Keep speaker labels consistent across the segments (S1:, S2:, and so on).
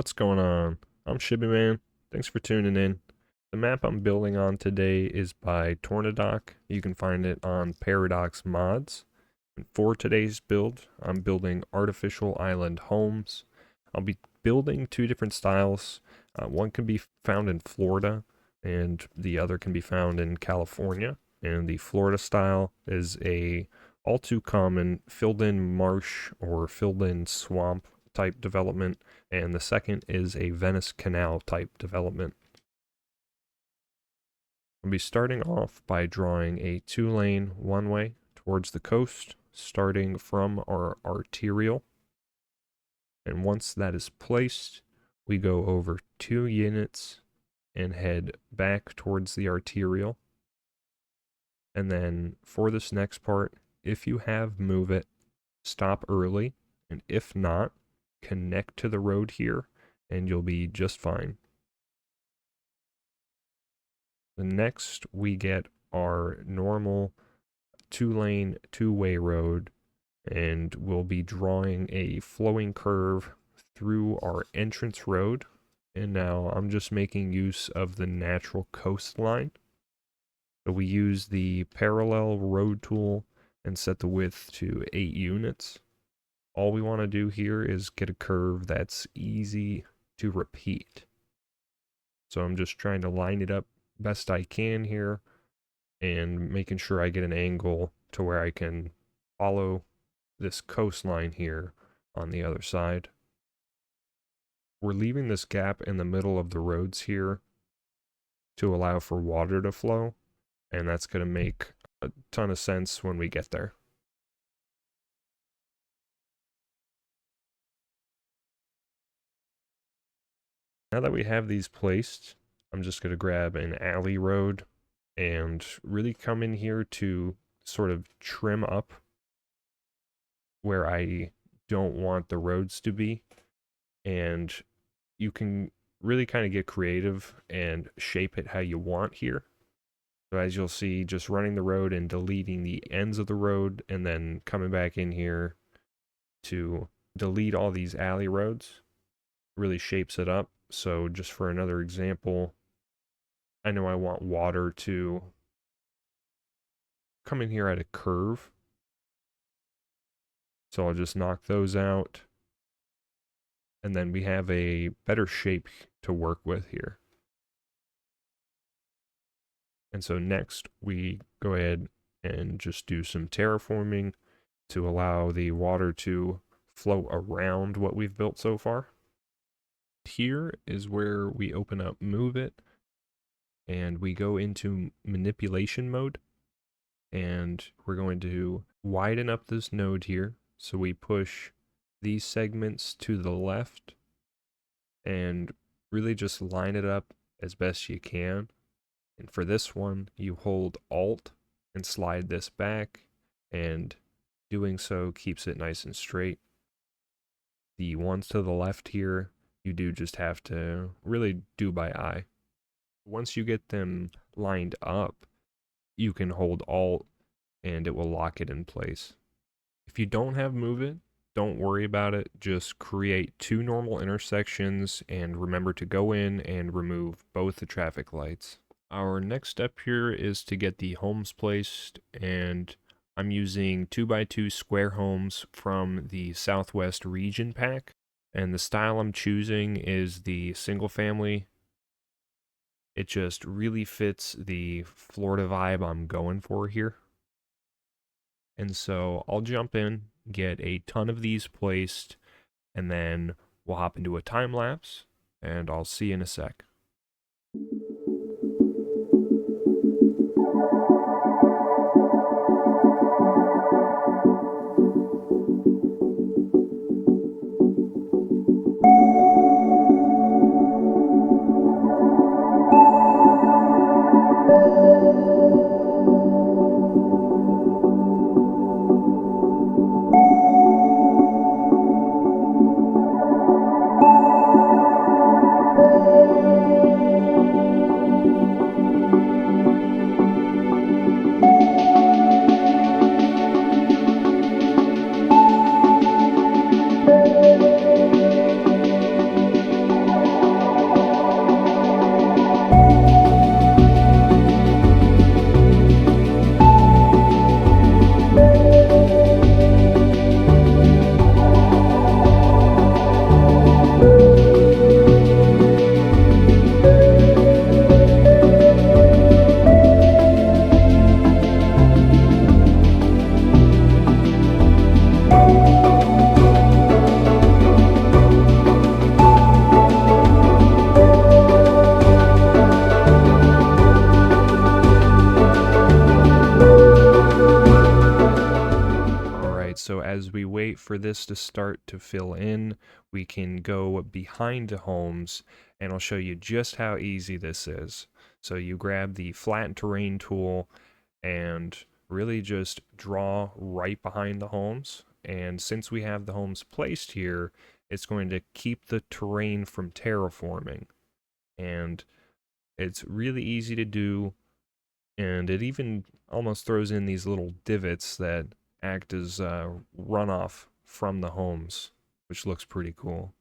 S1: What's going on? I'm Shibby Man. Thanks for tuning in. The map I'm building on today is by Tornadoc. You can find it on Paradox Mods. And for today's build, I'm building artificial island homes. I'll be building two different styles. One can be found in Florida, and the other can be found in California. And the Florida style is a all too common filled-in marsh or filled-in swamp type development, and the second is a Venice Canal type development. I'll be starting off by drawing a 2-lane one-way towards the coast, starting from our arterial. And once that is placed, we go over 2 units and head back towards the arterial. And then for this next part, if you have move it, stop early, and if not, connect to the road here and you'll be just fine. The next we get our normal 2-lane 2-way road, and we'll be drawing a flowing curve through our entrance road. And now I'm just making use of the natural coastline. So we use the parallel road tool and set the width to 8 units. All we want to do here is get a curve that's easy to repeat. So I'm just trying to line it up best I can here and making sure I get an angle to where I can follow this coastline here on the other side. We're leaving this gap in the middle of the roads here to allow for water to flow, and that's going to make a ton of sense when we get there. Now that we have these placed, I'm just going to grab an alley road and really come in here to sort of trim up where I don't want the roads to be. And you can really kind of get creative and shape it how you want here. So as you'll see, just running the road and deleting the ends of the road and then coming back in here to delete all these alley roads really shapes it up. So just for another example, I know I want water to come in here at a curve. So I'll just knock those out. And then we have a better shape to work with here. And so next we go ahead and just do some terraforming to allow the water to flow around what we've built so far. Here is where we open up move it and we go into manipulation mode, and we're going to widen up this node here. So we push these segments to the left and really just line it up as best you can. And for this one, you hold Alt and slide this back, and doing so keeps it nice and straight. The ones to the left here, you do just have to really do by eye. Once you get them lined up, you can hold Alt and it will lock it in place. If you don't have move it, don't worry about it. Just create 2 normal intersections and remember to go in and remove both the traffic lights. Our next step here is to get the homes placed, and I'm using 2x2 square homes from the Southwest region pack. And the style I'm choosing is the single family. It just really fits the Florida vibe I'm going for here. And so I'll jump in, get a ton of these placed, and then we'll hop into a time lapse, and I'll see you in a sec. So as we wait for this to start to fill in, we can go behind the homes, and I'll show you just how easy this is. So you grab the flat terrain tool and really just draw right behind the homes. And since we have the homes placed here, it's going to keep the terrain from terraforming. And it's really easy to do. And it even almost throws in these little divots that act as runoff from the homes, which looks pretty cool.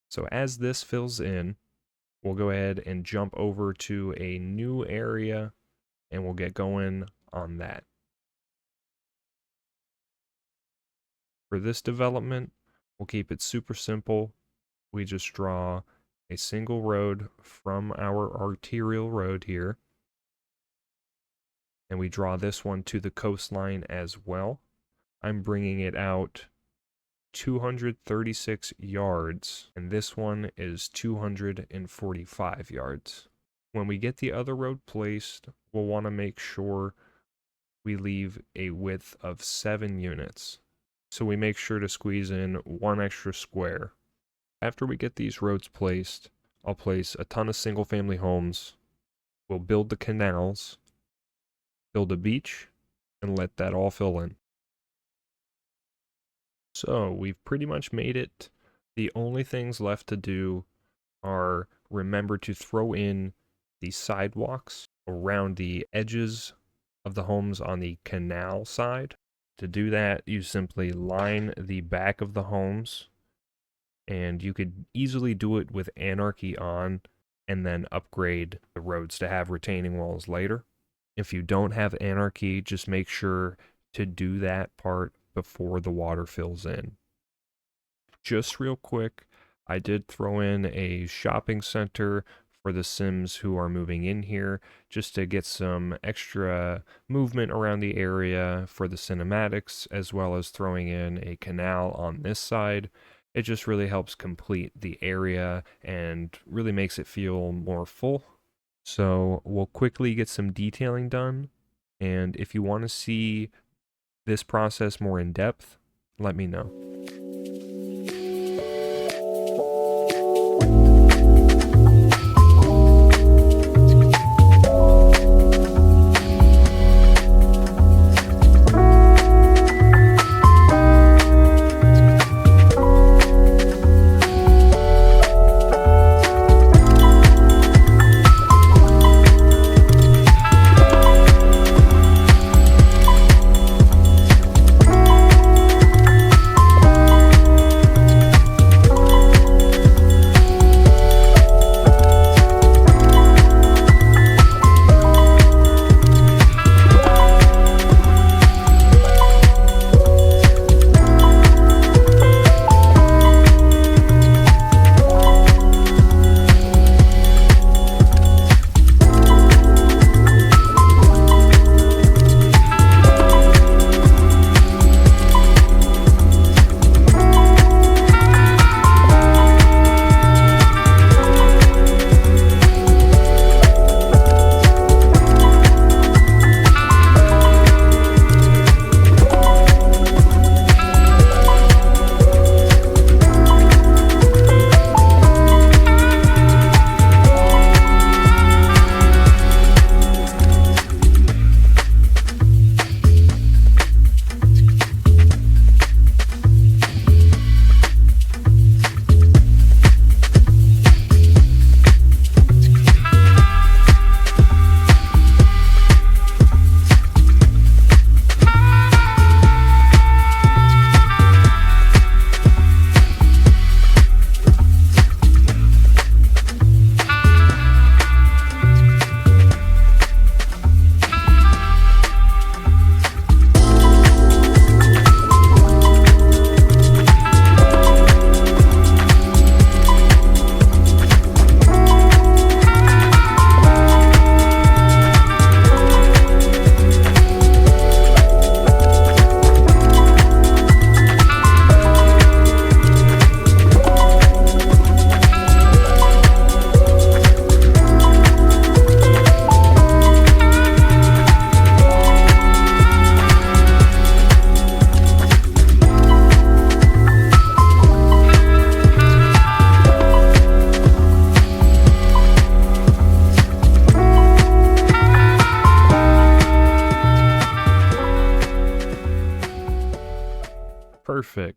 S1: So as this fills in, we'll go ahead and jump over to a new area and we'll get going on that. For this development, we'll keep it super simple. We just draw a single road from our arterial road here. And we draw this one to the coastline as well. I'm bringing it out 236 yards, and this one is 245 yards. When we get the other road placed, we'll want to make sure we leave a width of 7 units. So we make sure to squeeze in 1 extra square. After we get these roads placed, I'll place a ton of single-family homes. We'll build the canals, build a beach, and let that all fill in. So we've pretty much made it. The only things left to do are remember to throw in the sidewalks around the edges of the homes on the canal side. To do that, you simply line the back of the homes, and you could easily do it with Anarchy on and then upgrade the roads to have retaining walls later. If you don't have Anarchy, just make sure to do that part before the water fills in. Just real quick, I did throw in a shopping center for the Sims who are moving in here, just to get some extra movement around the area for the cinematics, as well as throwing in a canal on this side. It just really helps complete the area and really makes it feel more full. So we'll quickly get some detailing done, and if you want to see this process more in depth, let me know.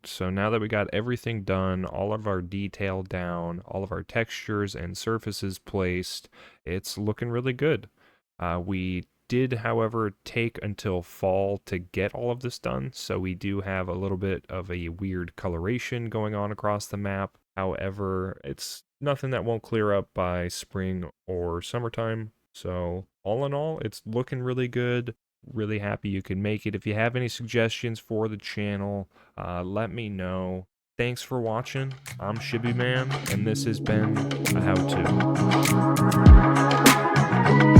S1: So now that we got everything done, all of our detail down, all of our textures and surfaces placed, it's looking really good. We did, however, take until fall to get all of this done, so we do have a little bit of a weird coloration going on across the map. However, it's nothing that won't clear up by spring or summertime. So all in all, it's looking really good. Really happy you can make it. If you have any suggestions for the channel, let me know. Thanks for watching. I'm Shibby Man, and this has been a how-to.